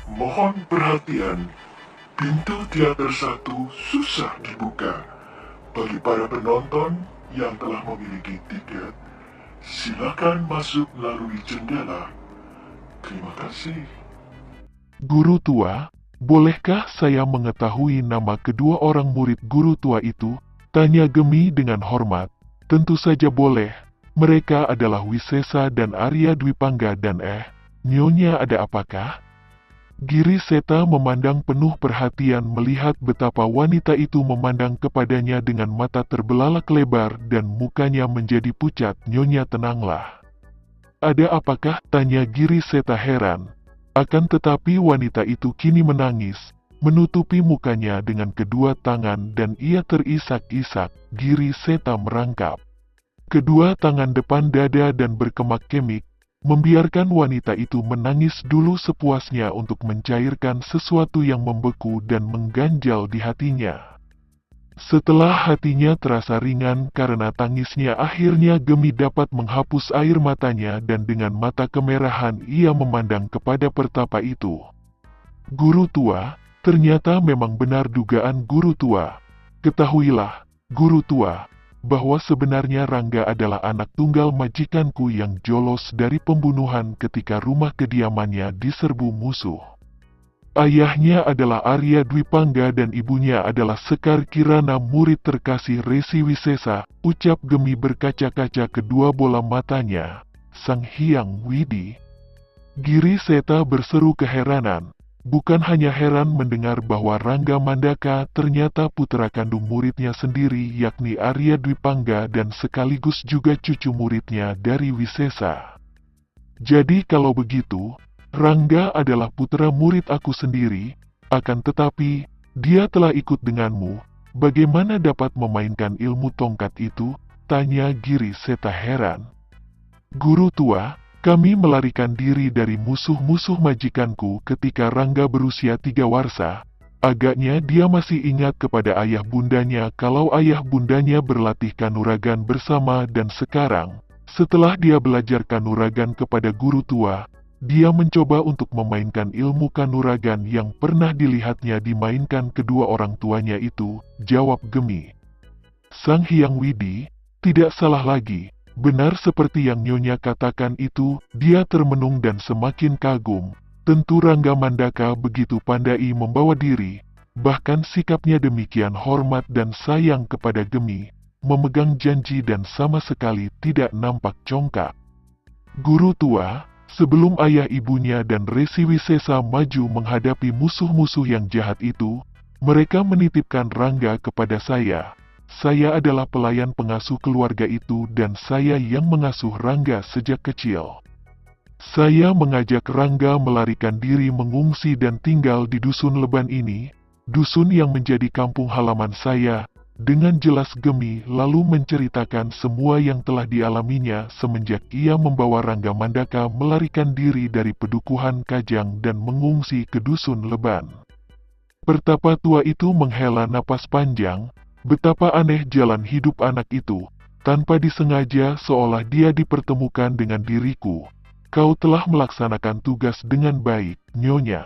Mohon perhatian, pintu teater 1 susah dibuka. Bagi para penonton yang telah memiliki tiket, silakan masuk melalui jendela. Terima kasih. Guru tua, bolehkah saya mengetahui nama kedua orang murid guru tua itu? Tanya Gemi dengan hormat. Tentu saja boleh. Mereka adalah Wisesa dan Arya Dwipangga dan Nyonya ada apakah? Giri Seta memandang penuh perhatian melihat betapa wanita itu memandang kepadanya dengan mata terbelalak lebar dan mukanya menjadi pucat. Nyonya tenanglah. Ada apakah? Tanya Giri Seta heran. Akan tetapi wanita itu kini menangis, menutupi mukanya dengan kedua tangan dan ia terisak-isak. Giri Seta merangkap kedua tangan depan dada dan berkemak kemik, membiarkan wanita itu menangis dulu sepuasnya untuk mencairkan sesuatu yang membeku dan mengganjal di hatinya. Setelah hatinya terasa ringan karena tangisnya, akhirnya Gemi dapat menghapus air matanya dan dengan mata kemerahan ia memandang kepada pertapa itu. Guru tua, ternyata memang benar dugaan guru tua. Ketahuilah, guru tua, bahwa sebenarnya Rangga adalah anak tunggal majikanku yang jolos dari pembunuhan ketika rumah kediamannya diserbu musuh. Ayahnya adalah Arya Dwipangga dan ibunya adalah Sekar Kirana, murid terkasih Resi Wisesa, ucap Gemi berkaca-kaca kedua bola matanya. Sang Hyang Widi. Giri Seta berseru keheranan. Bukan hanya heran mendengar bahwa Rangga Mandaka ternyata putra kandung muridnya sendiri yakni Arya Dwipangga dan sekaligus juga cucu muridnya dari Wisesa. Jadi kalau begitu, Rangga adalah putra murid aku sendiri, akan tetapi, dia telah ikut denganmu, bagaimana dapat memainkan ilmu tongkat itu? Tanya Giri Seta heran. Guru tua, kami melarikan diri dari musuh-musuh majikanku ketika Rangga berusia 3 warsa. Agaknya dia masih ingat kepada ayah bundanya kalau ayah bundanya berlatih kanuragan bersama dan sekarang, setelah dia belajar kanuragan kepada guru tua, dia mencoba untuk memainkan ilmu kanuragan yang pernah dilihatnya dimainkan kedua orang tuanya itu, jawab Gemi. Sang Hyang Widi, tidak salah lagi. Benar seperti yang Nyonya katakan itu, dia termenung dan semakin kagum. Tentu Rangga Mandaka begitu pandai membawa diri, bahkan sikapnya demikian hormat dan sayang kepada Gemi, memegang janji dan sama sekali tidak nampak congkak. Guru tua, sebelum ayah ibunya dan Resi Wisesa maju menghadapi musuh-musuh yang jahat itu, mereka menitipkan Rangga kepada saya. Saya adalah pelayan pengasuh keluarga itu dan saya yang mengasuh Rangga sejak kecil. Saya mengajak Rangga melarikan diri mengungsi dan tinggal di dusun Leban ini, dusun yang menjadi kampung halaman saya. Dengan jelas Gemi lalu menceritakan semua yang telah dialaminya semenjak ia membawa Rangga Mandaka melarikan diri dari pedukuhan Kajang dan mengungsi ke dusun Leban. Pertapa tua itu menghela napas panjang. Betapa aneh jalan hidup anak itu, tanpa disengaja seolah dia dipertemukan dengan diriku. Kau telah melaksanakan tugas dengan baik, Nyonya.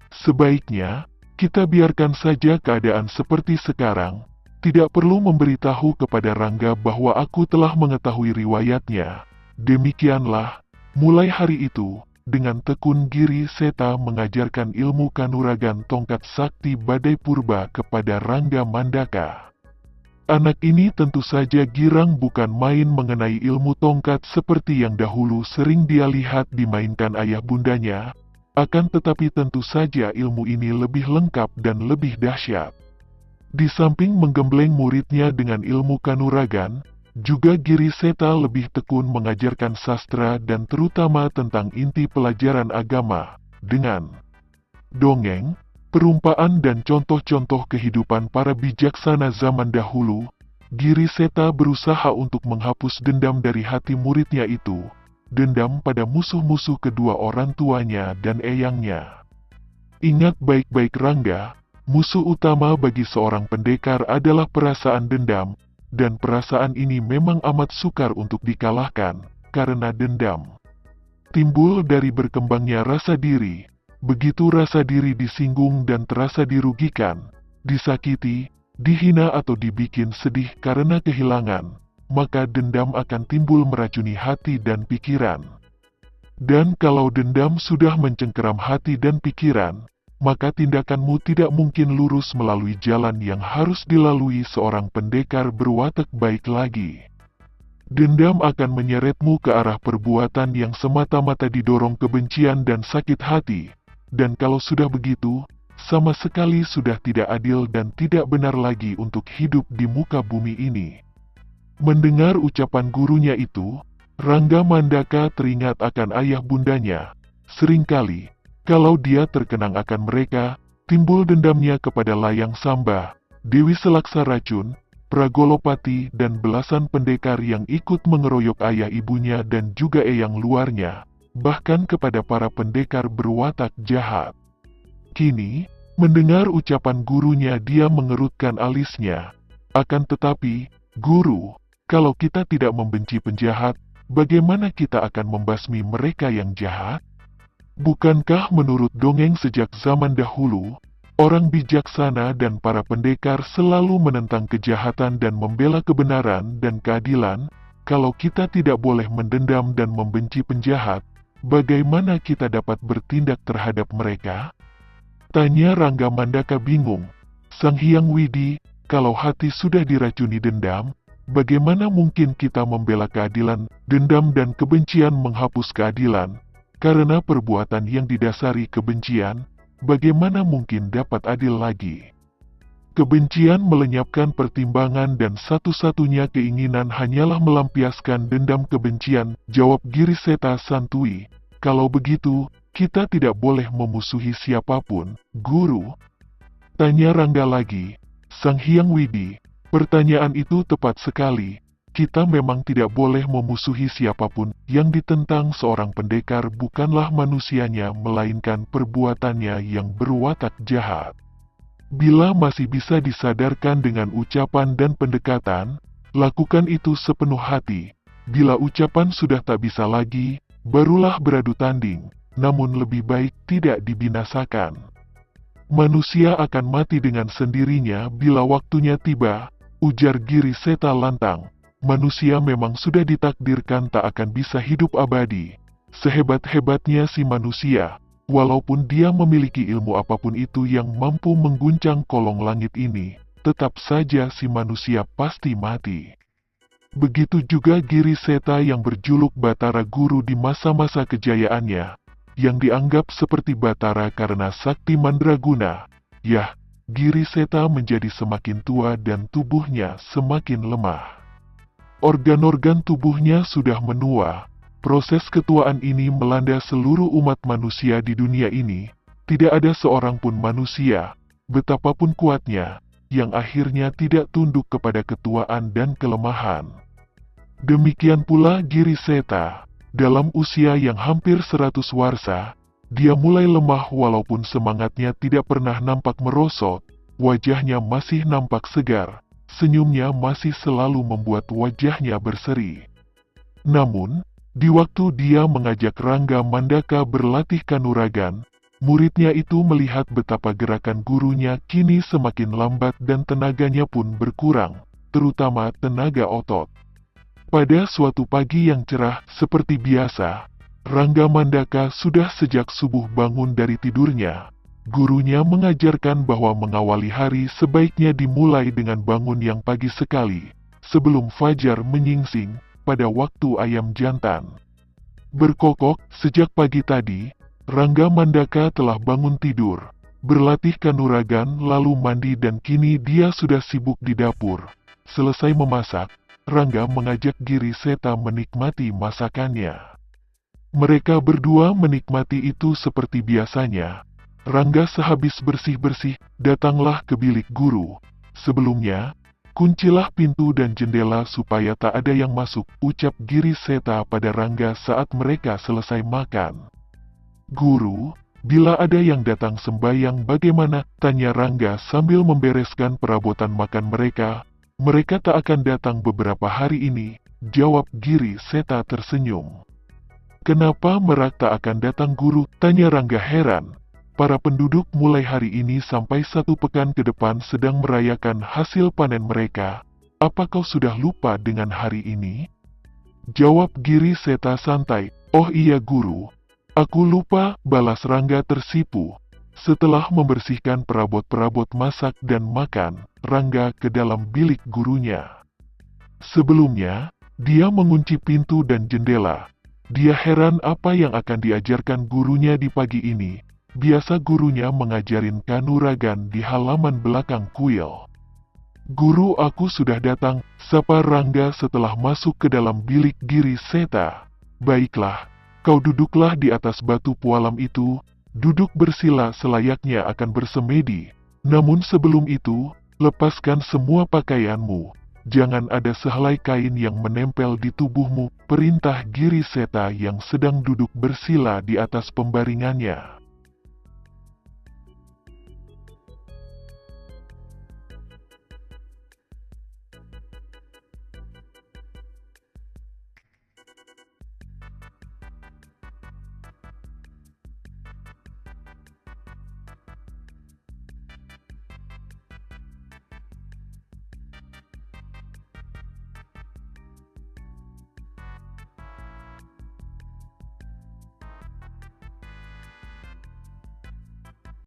Sebaiknya, kita biarkan saja keadaan seperti sekarang, tidak perlu memberitahu kepada Rangga bahwa aku telah mengetahui riwayatnya. Demikianlah, mulai hari itu, dengan tekun Giri Seta mengajarkan ilmu kanuragan tongkat sakti badai purba kepada Rangga Mandaka. Anak ini tentu saja girang bukan main mengenai ilmu tongkat seperti yang dahulu sering dia lihat dimainkan ayah bundanya, akan tetapi tentu saja ilmu ini lebih lengkap dan lebih dahsyat. Di samping menggembleng muridnya dengan ilmu kanuragan, juga Giri Seta lebih tekun mengajarkan sastra dan terutama tentang inti pelajaran agama, dengan dongeng, perumpamaan dan contoh-contoh kehidupan para bijaksana zaman dahulu. Giri Seta berusaha untuk menghapus dendam dari hati muridnya itu, dendam pada musuh-musuh kedua orang tuanya dan eyangnya. Ingat baik-baik Rangga, musuh utama bagi seorang pendekar adalah perasaan dendam, dan perasaan ini memang amat sukar untuk dikalahkan, karena dendam timbul dari berkembangnya rasa diri, begitu rasa diri disinggung dan terasa dirugikan, disakiti, dihina atau dibikin sedih karena kehilangan, maka dendam akan timbul meracuni hati dan pikiran. Dan kalau dendam sudah mencengkeram hati dan pikiran, maka tindakanmu tidak mungkin lurus melalui jalan yang harus dilalui seorang pendekar berwatak baik lagi. Dendam akan menyeretmu ke arah perbuatan yang semata-mata didorong kebencian dan sakit hati, dan kalau sudah begitu, sama sekali sudah tidak adil dan tidak benar lagi untuk hidup di muka bumi ini. Mendengar ucapan gurunya itu, Rangga Mandaka teringat akan ayah bundanya. Seringkali, kalau dia terkenang akan mereka, timbul dendamnya kepada Layang Samba, Dewi Selaksa Racun, Pragolopati dan belasan pendekar yang ikut mengeroyok ayah ibunya dan juga eyang luarnya, bahkan kepada para pendekar berwatak jahat. Kini, mendengar ucapan gurunya dia mengerutkan alisnya. Akan tetapi, Guru, kalau kita tidak membenci penjahat, bagaimana kita akan membasmi mereka yang jahat? Bukankah menurut dongeng sejak zaman dahulu, orang bijaksana dan para pendekar selalu menentang kejahatan dan membela kebenaran dan keadilan? Kalau kita tidak boleh mendendam dan membenci penjahat, bagaimana kita dapat bertindak terhadap mereka? Tanya Rangga Mandaka bingung. Sang Hyang Widi, kalau hati sudah diracuni dendam, bagaimana mungkin kita membela keadilan? Dendam dan kebencian menghapus keadilan. Karena perbuatan yang didasari kebencian, bagaimana mungkin dapat adil lagi? Kebencian melenyapkan pertimbangan dan satu-satunya keinginan hanyalah melampiaskan dendam kebencian, jawab Giriseta Santui. Kalau begitu, kita tidak boleh memusuhi siapapun, Guru. Tanya Rangga lagi. Sang Hyang Widi, pertanyaan itu tepat sekali. Kita memang tidak boleh memusuhi siapapun. Yang ditentang seorang pendekar bukanlah manusianya, melainkan perbuatannya yang berwatak jahat. Bila masih bisa disadarkan dengan ucapan dan pendekatan, lakukan itu sepenuh hati. Bila ucapan sudah tak bisa lagi, barulah beradu tanding. Namun lebih baik tidak dibinasakan. Manusia akan mati dengan sendirinya bila waktunya tiba, ujar Giriseta lantang. Manusia memang sudah ditakdirkan tak akan bisa hidup abadi. Sehebat-hebatnya si manusia, walaupun dia memiliki ilmu apapun itu yang mampu mengguncang kolong langit ini, tetap saja si manusia pasti mati. Begitu juga Giriseta yang berjuluk Batara Guru di masa-masa kejayaannya, yang dianggap seperti Batara karena sakti mandraguna. Yah, Giriseta menjadi semakin tua dan tubuhnya semakin lemah. Organ-organ tubuhnya sudah menua. Proses ketuaan ini melanda seluruh umat manusia di dunia ini. Tidak ada seorang pun manusia, betapapun kuatnya, yang akhirnya tidak tunduk kepada ketuaan dan kelemahan. Demikian pula Giriseta. Dalam usia yang hampir 100 warsa, dia mulai lemah walaupun semangatnya tidak pernah nampak merosot, wajahnya masih nampak segar, senyumnya masih selalu membuat wajahnya berseri. Namun, di waktu dia mengajak Rangga Mandaka berlatih kanuragan, muridnya itu melihat betapa gerakan gurunya kini semakin lambat dan tenaganya pun berkurang, terutama tenaga otot. Pada suatu pagi yang cerah seperti biasa, Rangga Mandaka sudah sejak subuh bangun dari tidurnya. Gurunya mengajarkan bahwa mengawali hari sebaiknya dimulai dengan bangun yang pagi sekali, sebelum fajar menyingsing, pada waktu ayam jantan. Berkokok, sejak pagi tadi, Rangga Mandaka telah bangun tidur, berlatih kanuragan lalu mandi dan kini dia sudah sibuk di dapur. Selesai memasak, Rangga mengajak Giriseta menikmati masakannya. Mereka berdua menikmati itu seperti biasanya. Rangga sehabis bersih-bersih, datanglah ke bilik guru. Sebelumnya, kuncilah pintu dan jendela supaya tak ada yang masuk, ucap Giriseta pada Rangga saat mereka selesai makan. Guru, bila ada yang datang sembahyang bagaimana? Tanya Rangga sambil membereskan perabotan makan mereka. Mereka tak akan datang beberapa hari ini, jawab Giriseta tersenyum. Kenapa Merak tak akan datang guru? Tanya Rangga heran. para penduduk mulai hari ini sampai 1 pekan ke depan sedang merayakan hasil panen mereka. Apa kau sudah lupa dengan hari ini? Jawab Giri Seta santai, oh iya guru. Aku lupa, balas Rangga tersipu. Setelah membersihkan perabot-perabot masak dan makan, Rangga ke dalam bilik gurunya. Sebelumnya, dia mengunci pintu dan jendela. Dia heran apa yang akan diajarkan gurunya di pagi ini. Biasa gurunya mengajarin kanuragan di halaman belakang kuil. Guru, aku sudah datang, sapa Rangga setelah masuk ke dalam bilik Giri Seta. Baiklah, kau duduklah di atas batu pualam itu, duduk bersila selayaknya akan bersemedi. Namun sebelum itu, lepaskan semua pakaianmu. Jangan ada sehelai kain yang menempel di tubuhmu, perintah Giri Seta yang sedang duduk bersila di atas pembaringannya.